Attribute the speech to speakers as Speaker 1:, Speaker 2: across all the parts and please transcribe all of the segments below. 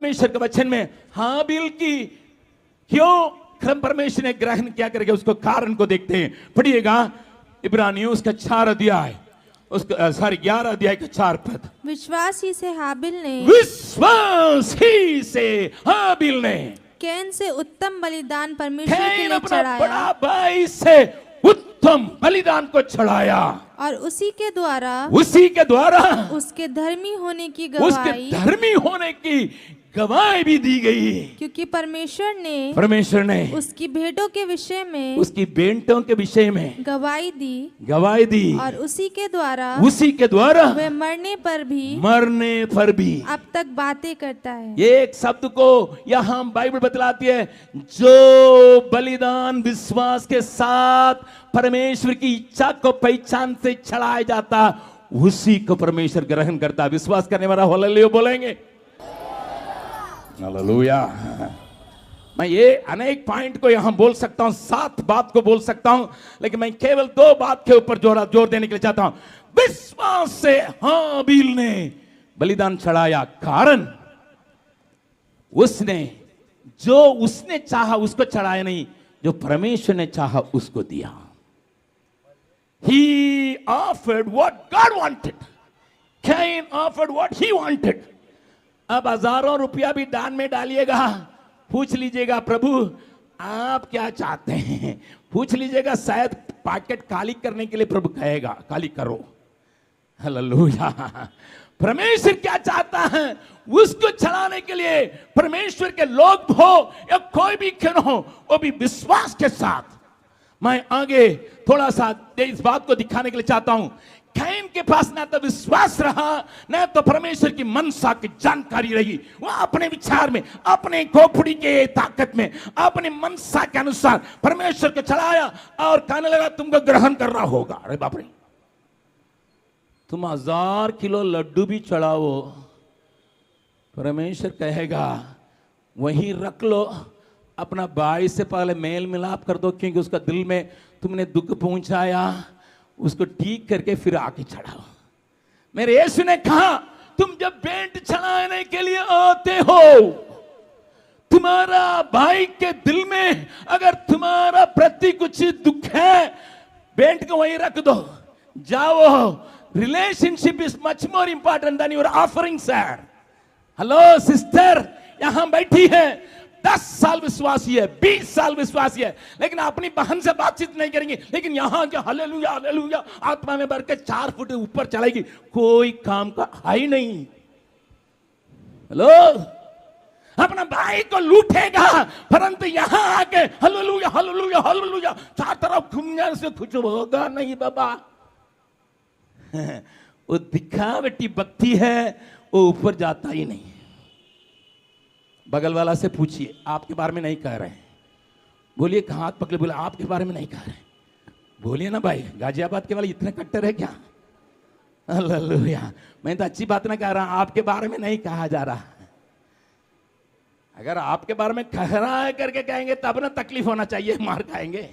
Speaker 1: परमेश्वर के वचन में हाबिल की क्यों परमेश्वर ने ग्रहण किया करके उसको कारण को देखते हैं। पढ़िएगा इब्रानियों उसका 4 अध्याय उसका 11 अध्याय का 4 पद।
Speaker 2: विश्वास ही से
Speaker 1: हाबिल ने
Speaker 2: कैन से उत्तम बलिदान परमेश्वर के
Speaker 1: कैन
Speaker 2: लिए
Speaker 1: अपना
Speaker 2: चढ़ाया
Speaker 1: बड़ा भाई से उत्तम बलिदान को चढ़ाया
Speaker 2: और उसी के द्वारा उसके धर्मी होने की
Speaker 1: गवाही भी दी गई,
Speaker 2: क्योंकि परमेश्वर ने उसकी भेंटों के विषय में गवाही दी और उसी के द्वारा वे मरने पर भी अब तक बातें करता है।
Speaker 1: एक शब्द को यहाँ बाइबल बतलाती है, जो बलिदान विश्वास के साथ परमेश्वर की इच्छा को पहचान से चढ़ाया जाता उसी को परमेश्वर ग्रहण करता। विश्वास करने वाला हालेलुया बोलेंगे। हालेलुया। मैं ये अनेक पॉइंट को यहां बोल सकता हूं, 7 बात को बोल सकता हूं, लेकिन मैं केवल 2 बात के ऊपर जोर देने के लिए चाहता हूं। विश्वास से हाबिल ने बलिदान चढ़ाया, कारण उसने चाहा उसको चढ़ाया नहीं, जो परमेश्वर ने चाहा उसको दिया। He offered what God wanted. Cain offered what he wanted. अब हजारों रुपया भी दान में डालिएगा, पूछ लीजिएगा प्रभु आप क्या चाहते हैं, पूछ लीजिएगा, शायद पैकेट खाली करने के लिए प्रभु कहेगा खाली करो। हालेलुया। परमेश्वर क्या चाहता है उसको चढ़ाने के लिए परमेश्वर के लोग हो या कोई भी क्यों हो, वो भी विश्वास के साथ। मैं आगे थोड़ा सा इस बात को दिखाने के लिए चाहता हूं। कैन के पास ना तो विश्वास रहा ना तो परमेश्वर की मनसा की जानकारी रही। वो अपने विचार में, अपने खोपड़ी के ताकत में, अपने मनसा के अनुसार परमेश्वर को चढ़ाया और कहने लगा तुमको ग्रहण करना होगा। अरे बाप रे, तुम 1000 किलो लड्डू भी चढ़ाओ, परमेश्वर कहेगा वहीं रख लो, अपना भाई से पहले मेल मिलाप कर दो, क्योंकि उसका दिल में तुमने दुख पहुंचाया, उसको ठीक करके फिर आके चढ़ाओ। मेरे यीशु ने कहा तुम जब भेंट चढ़ाने के लिए आते हो, तुम्हारा भाई के दिल में अगर तुम्हारा प्रति कुछ दुख है, भेंट को वहीं रख दो, जाओ। Relationship is much more important than your offering sir. Hello sister यहां बैठी है, 10 साल विश्वासी है, 20 साल विश्वासी है, लेकिन अपनी बहन से बातचीत नहीं करेंगे, लेकिन यहां के हालेलुया हालेलुया आत्मा में भर के 4 फुट ऊपर चलेगी, कोई काम का है ही नहीं। हेलो, अपना भाई को लूटेगा, परंतु यहां आके हालेलुया हालेलुया हालेलुया 4 तरफ घूमने से कुछ होगा नहीं बाबा। वो दिखावटी भक्ति है, वो ऊपर जाता ही नहीं। बगल वाला से पूछिए आपके बारे में नहीं कह रहे हैं, बोलिए कहाँ हाथ पकड़े, बोले आपके बारे में नहीं कह रहे, बोलिए ना भाई गाजियाबाद के वाले इतने कट्टर है क्या। हालेलुया। मैं तो अच्छी बात ना कह रहा, आपके बारे में नहीं कहा जा रहा। अगर आपके बारे में कह रहा है करके कहेंगे तब ना तकलीफ होना चाहिए, मार खाएंगे,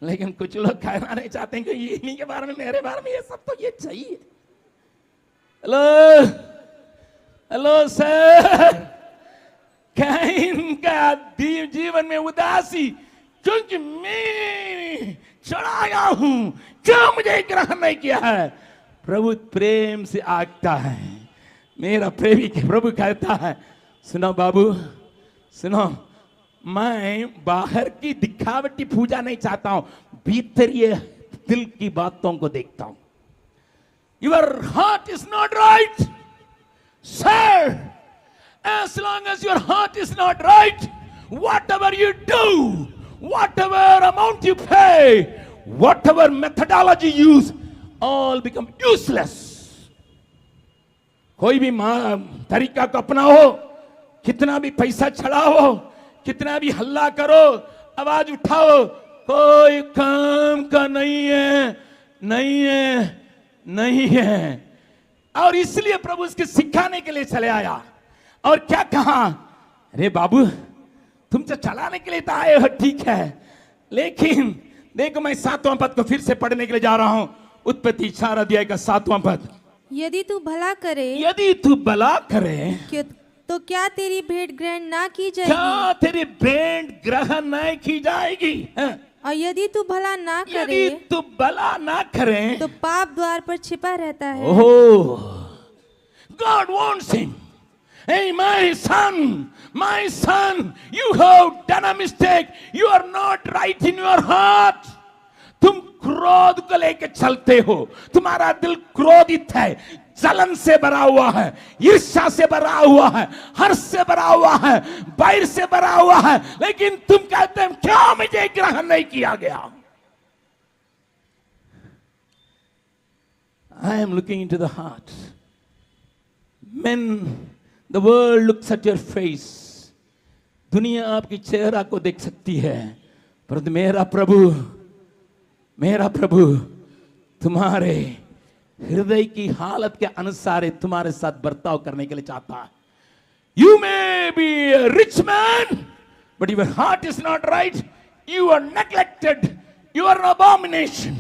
Speaker 1: लेकिन कुछ लोग कहना नहीं चाहते हैं कि ये इन्हीं के बारे में, मेरे बारे में ये सब तो ये चाहिए। हेलो हेलो सर, कैन का जीवन में उदासी, क्योंकि मैं चढ़ाया हूं, क्यों मुझे ग्रहण नहीं किया है। प्रभु प्रेम से आगता है, मेरा प्रेमी के प्रभु कहता है सुनो बाबू सुनो, मैं बाहर की दिखावटी पूजा नहीं चाहता हूं, भीतरी दिल की बातों को देखता हूं। Your heart is not right sir, as long as your heart is not right, whatever you do, whatever amount you pay, whatever methodology you use, all become useless. कोई भी तरीका को अपनाओ, कितना भी पैसा चढ़ाओ, कितना भी हल्ला करो, आवाज उठाओ, कोई काम का नहीं है, नहीं है, नहीं है। और इसलिए प्रभु उसके सिखाने के लिए चले आया और क्या कहा, अरे बाबू तुम तो चलाने के लिए तो आए हो ठीक है, लेकिन देखो मैं 7वां पद को फिर से पढ़ने के लिए जा रहा हूं। उत्पत्ति 4 अध्याय का 7वां पद।
Speaker 2: यदि तू भला करे तो क्या तेरी भेंट ग्रहण ना की जाएगी?
Speaker 1: क्या तेरी भेंट ग्रहण नहीं की जाएगी?
Speaker 2: और यदि तू भला ना करे,
Speaker 1: यदि तू भला ना करे,
Speaker 2: तो पाप द्वार पर छिपा रहता है।
Speaker 1: ओह, God wants him. Hey, my son, you have done a mistake. You are not right in your heart. तुम क्रोध को लेके चलते हो, तुम्हारा दिल क्रोधित है, जलन से भरा हुआ है, ईर्ष्या से भरा हुआ है, हर्ष से भरा हुआ है, बैर से भरा हुआ है, लेकिन तुम कहते हैं क्यों मुझे ग्रहण नहीं किया गया? I am looking into the heart. When the world looks at your face, दुनिया आपकी चेहरा को देख सकती है, परंतु मेरा प्रभु तुम्हारे हृदय की हालत के अनुसार तुम्हारे साथ बर्ताव करने के लिए चाहता है। You may be a rich man, but your heart is not right. You are neglected. You are an abomination.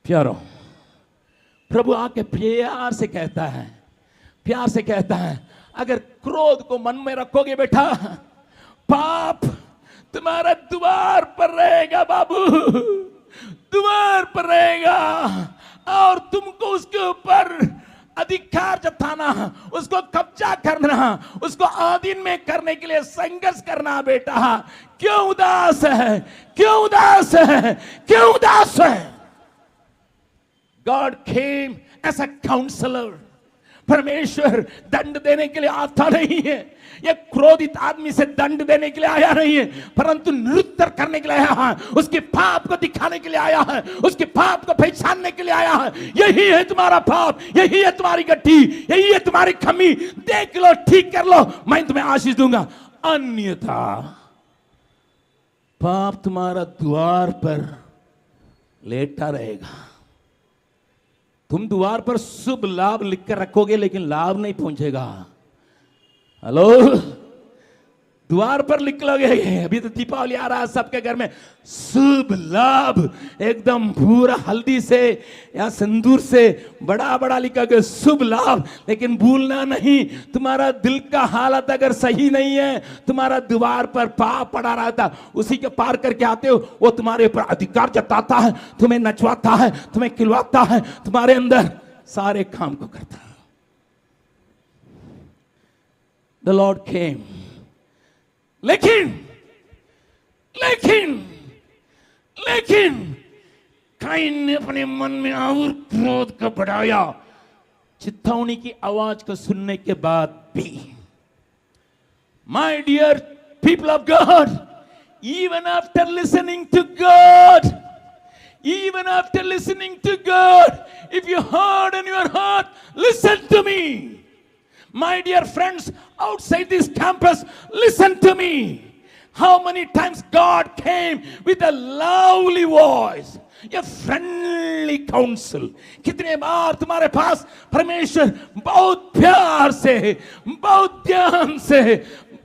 Speaker 1: प्यारो, प्रभु आके प्यार से कहता है, अगर क्रोध को मन में रखोगे बेटा, पाप तुम्हारा द्वार पर रहेगा बाबू, द्वार पर रहेगा, और तुमको उसके ऊपर अधिकार जताना, उसको कब्जा करना, उसको अधीन में करने के लिए संघर्ष करना बेटा। क्यों उदास है? God came as a counselor. परमेश्वर दंड देने के लिए आता नहीं है, ये क्रोधित आदमी से दंड देने के लिए आया नहीं है, परंतु निरुत्तर करने के लिए आया है, उसके पाप को दिखाने के लिए आया है, उसके पाप को पहचानने के लिए आया है। यही है तुम्हारा पाप, यही है तुम्हारी गड्ढी, यही है तुम्हारी कमी, देख लो, ठीक कर लो, मैं तुम्हें आशीष दूंगा। अन्यथा पाप तुम्हारा द्वार पर लेटा रहेगा। तुम द्वार पर शुभ लाभ लिखकर रखोगे, लेकिन लाभ नहीं पहुंचेगा। हेलो, द्वार पर लिख लोगे, अभी तो दीपावली आ रहा है, सबके घर में शुभ लाभ एकदम पूरा हल्दी से या सिंदूर से बड़ा बड़ा लिखा गया शुभ लाभ, लेकिन भूलना नहीं, तुम्हारा दिल का हालत अगर सही नहीं है, तुम्हारा द्वार पर पाप पड़ा रहता, उसी के पार करके आते हो, वो तुम्हारे ऊपर अधिकार जताता है, तुम्हें नचवाता है, तुम्हें खिलवाता है, तुम्हारे अंदर सारे काम को करता है। The Lord came. लेकिन काइन ने अपने मन में और क्रोध का बढ़ाया। चितावनी की आवाज को सुनने के बाद भी, My dear people of God, even after listening to God, if you heard in your heart, listen to me. My dear friends outside this campus, listen to me. How many times God came with a lovely voice, a friendly counsel. कितने बार तुम्हारे पास परमेश्वर बहुत प्यार से, बहुत ध्यान से,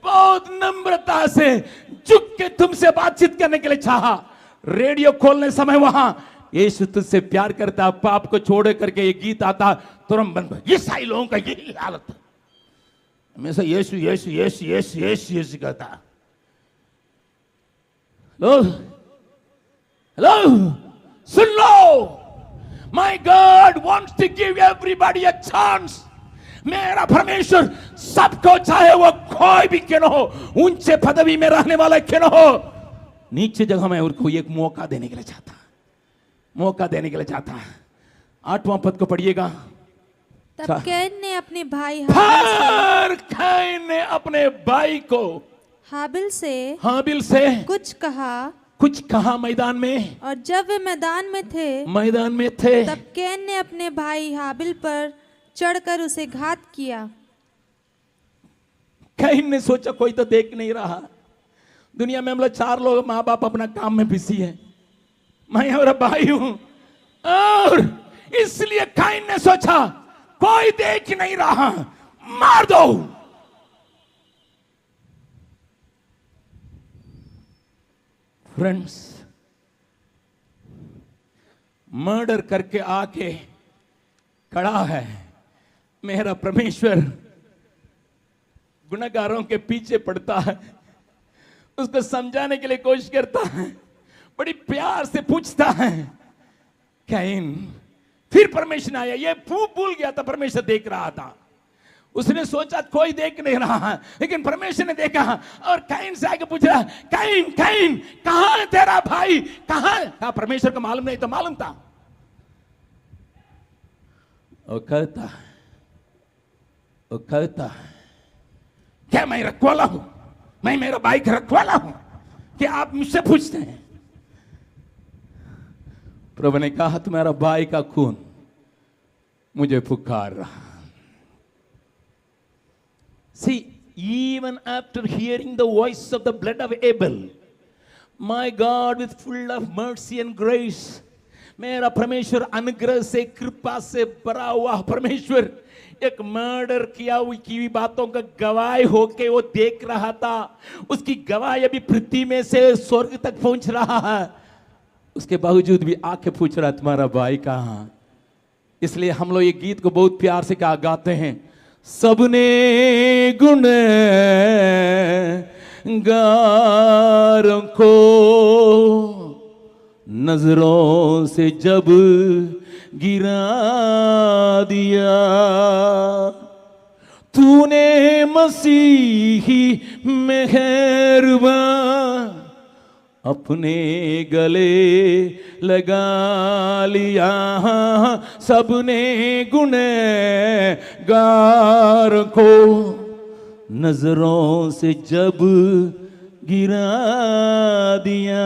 Speaker 1: बहुत नम्रता से झुक के तुमसे बातचीत करने के लिए चाहा। रेडियो खोलने समय वहां यीशु तुझसे प्यार करता, पाप को छोड़ करके ये गीत आता, तुरंत बंद। ये ईसाई लोगों का यही हालत है, हमेशा यीशु यीशु यीशु यीशु यीशु यीशु कहता। Hello, soon low, My God wants to give everybody a chance. मेरा परमेश्वर सबको, चाहे वो कोई भी क्यों न हो, ऊंचे पदवी में रहने वाला क्यों न हो, नीचे जगह में उनको एक मौका देने के लिए चाहता है। 8वां पद को पढ़िएगा।
Speaker 2: तब कैन ने अपने भाई
Speaker 1: को
Speaker 2: हाबिल से कुछ
Speaker 1: कहा मैदान में।
Speaker 2: और जब वे मैदान में थे तब कैन ने अपने भाई हाबिल पर चढ़कर उसे घात किया।
Speaker 1: कैन ने सोचा कोई तो देख नहीं रहा, दुनिया में हम लोग 4 लोग, माँ बाप अपना काम में बिजी है, मैं और भाई हूं, और इसलिए कैन ने सोचा कोई देख नहीं रहा, मार दो। फ्रेंड्स, मर्डर करके आके खड़ा है, मेरा परमेश्वर गुनहगारों के पीछे पड़ता है, उसको समझाने के लिए कोशिश करता है, बड़ी प्यार से पूछता है कैन। फिर परमेश्वर आया, ये भूल गया था, परमेश्वर देख रहा था। उसने सोचा कोई देख नहीं रहा है, लेकिन परमेश्वर ने देखा और कैन से आके पूछ रहा, कैन कैन कहां है तेरा भाई, कहां है? हाँ, परमेश्वर को मालूम नहीं तो मालूम था। वो कहता क्या मैं रखवाला हूं, मैं मेरा भाई का रखवाला हूं कि आप मुझसे पूछते हैं? प्रभु ने कहा तुम्हारा भाई का खून मुझे पुकार रहा। See, even after hearing the voice of the blood of Abel, my God with full of mercy and grace, मेरा परमेश्वर अनुग्रह से कृपा से भरा हुआ परमेश्वर एक मर्डर किया हुई की बातों का गवाही होके वो देख रहा था। उसकी गवाही अभी पृथ्वी में से स्वर्ग तक पहुंच रहा है, उसके बावजूद भी आके पूछ रहा तुम्हारा भाई कहां। इसलिए हम लोग ये गीत को बहुत प्यार से क्या गाते हैं, सबने गुनहगारों को नजरों से जब गिरा दिया, तूने मसीही मेहरबान अपने गले लगा लिया। सबने गुनहगार को नजरों से जब गिरा दिया।